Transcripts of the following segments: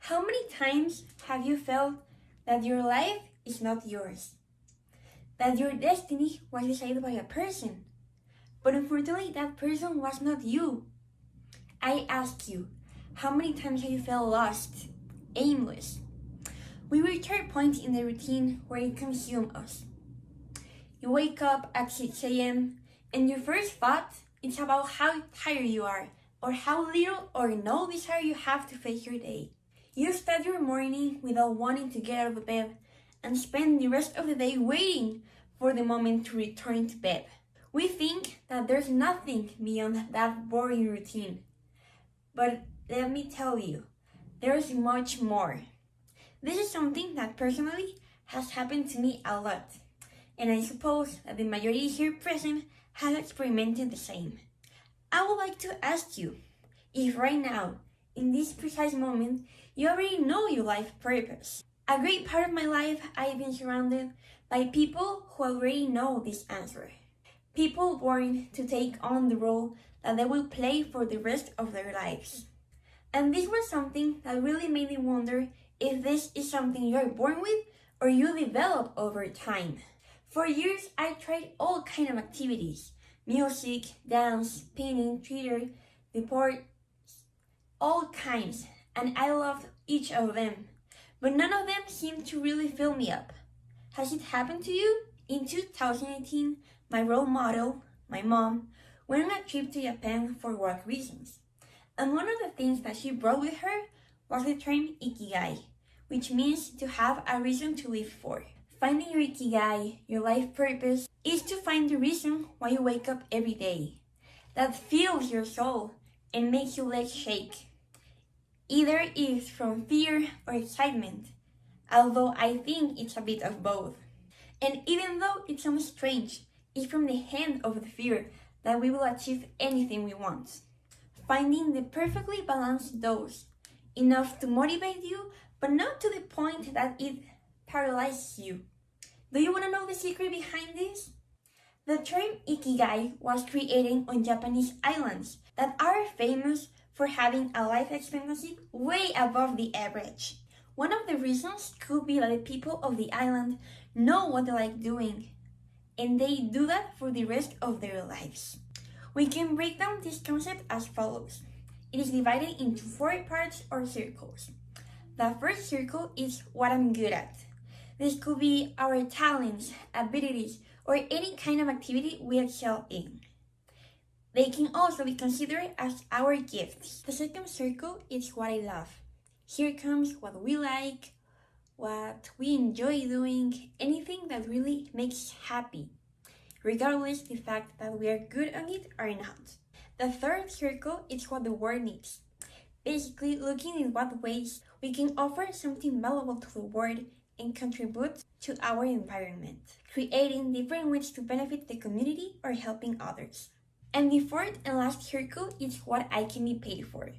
How many times have you felt that your life is not yours? That your destiny was decided by a person, but unfortunately that person was not you? I ask you, how many times have you felt lost, aimless? We reach our point in the routine where it consumes us. You wake up at 6 a.m. and your first thought is about how tired you are or how little or no desire you have to face your day. You start your morning without wanting to get out of bed and spend the rest of the day waiting for the moment to return to bed. We think that there's nothing beyond that boring routine. But let me tell you, there's much more. This is something that personally has happened to me a lot, and I suppose that the majority here present has experimented the same. I would like to ask you if right now, in this precise moment, you already know your life purpose. A great part of my life, I've been surrounded by people who already know this answer. People born to take on the role that they will play for the rest of their lives. And this was something that really made me wonder if this is something you're born with or you develop over time. For years, I tried all kinds of activities: music, dance, painting, theater, sport, all kinds, and I loved each of them. But none of them seemed to really fill me up. Has it happened to you? In 2018, my role model, my mom, went on a trip to Japan for work reasons. And one of the things that she brought with her was the term Ikigai, which means to have a reason to live for. Finding your Ikigai, your life purpose, is to find the reason why you wake up every day. That fills your soul and makes your legs shake. Either it is from fear or excitement, although I think it's a bit of both. And even though it sounds strange, it's from the hand of the fear that we will achieve anything we want. Finding the perfectly balanced dose, enough to motivate you, but not to the point that it paralyzes you. Do you want to know the secret behind this? The term Ikigai was created on Japanese islands that are famous for having a life expectancy way above the average. One of the reasons could be that the people of the island know what they like doing, and they do that for the rest of their lives. We can break down this concept as follows. It is divided into 4 parts or circles. The first circle is what I'm good at. This could be our talents, abilities, or any kind of activity we excel in. They can also be considered as our gifts. The second circle is what I love. Here comes what we like, what we enjoy doing, anything that really makes us happy, regardless the fact that we are good on it or not. The third circle is what the world needs. Basically, looking in what ways we can offer something valuable to the world and contribute to our environment, creating different ways to benefit the community or helping others. And the fourth and last circle is what I can be paid for.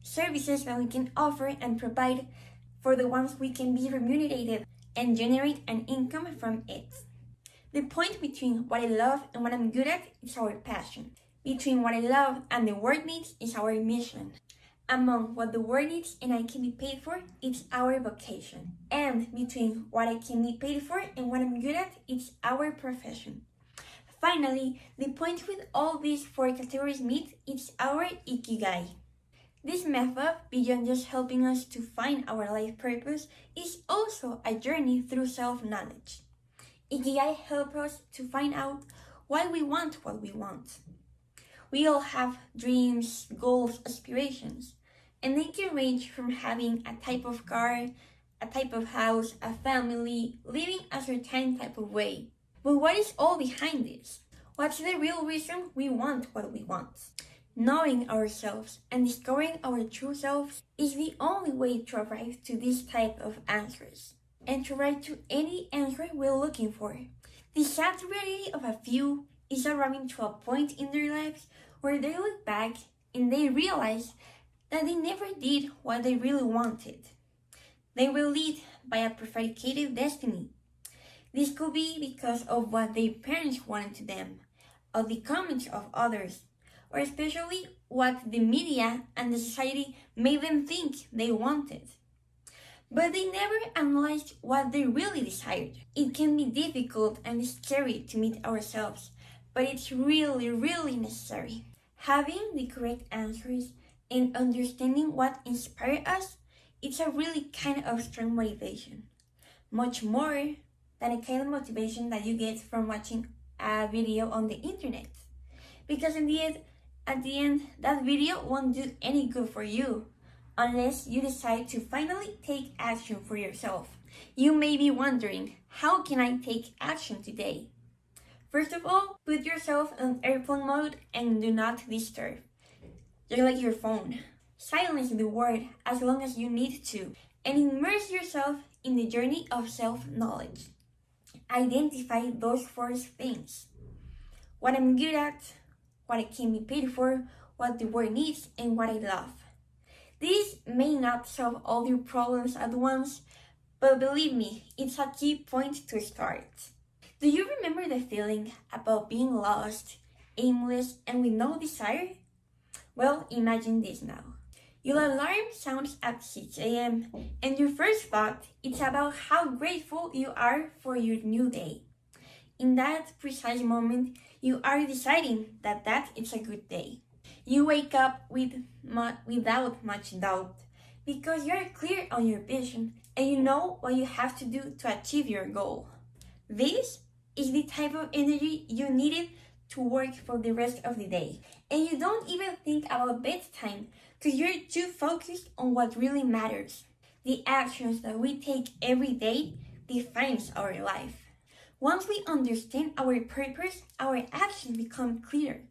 Services that we can offer and provide for the ones we can be remunerated and generate an income from it. The point between what I love and what I'm good at is our passion. Between what I love and the world needs is our mission. Among what the world needs and I can be paid for, it's our vocation. And between what I can be paid for and what I'm good at, it's our profession. Finally, the point with all these 4 categories meet is our Ikigai. This method, beyond just helping us to find our life purpose, is also a journey through self-knowledge. Ikigai helps us to find out why we want what we want. We all have dreams, goals, aspirations, and they can range from having a type of car, a type of house, a family, living a certain type of way. But what is all behind this? What's the real reason we want what we want? Knowing ourselves and discovering our true selves is the only way to arrive to this type of answers, and to arrive to any answer we're looking for. The sad reality of a few is arriving to a point in their lives where they look back and they realize that they never did what they really wanted. They were led by a prefabbricated destiny. This could be because of what their parents wanted to them, of the comments of others, or especially what the media and the society made them think they wanted. but they never analyzed what they really desired. It can be difficult and scary to meet ourselves, but it's really, really necessary. Having the correct answers and understanding what inspires us, it's a really kind of strong motivation. Much more than a kind of motivation that you get from watching a video on the internet. Because at the end, that video won't do any good for you unless you decide to finally take action for yourself. You may be wondering, how can I take action today? First of all, put yourself on airplane mode and do not disturb. Just like your phone. Silence the world as long as you need to and immerse yourself in the journey of self-knowledge. Identify those 4 things. What I'm good at, what I can be paid for, what the world needs, and what I love. This may not solve all your problems at once, but believe me, it's a key point to start. Do you remember the feeling about being lost, aimless, and with no desire? Well, imagine this now. Your alarm sounds at 6 a.m. and your first thought is about how grateful you are for your new day. In that precise moment, you are deciding that is a good day. You wake up without much doubt because you're clear on your vision and you know what you have to do to achieve your goal. This is the type of energy you needed to work for the rest of the day. And you don't even think about bedtime because you're too focused on what really matters. The actions that we take every day defines our life. Once we understand our purpose, our actions become clearer,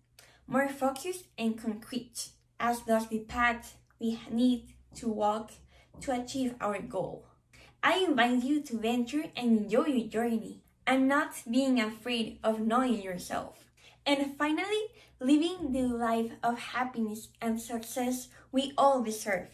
more focused and concrete, as does the path we need to walk to achieve our goal. I invite you to venture and enjoy your journey and not being afraid of knowing yourself. And finally, living the life of happiness and success we all deserve.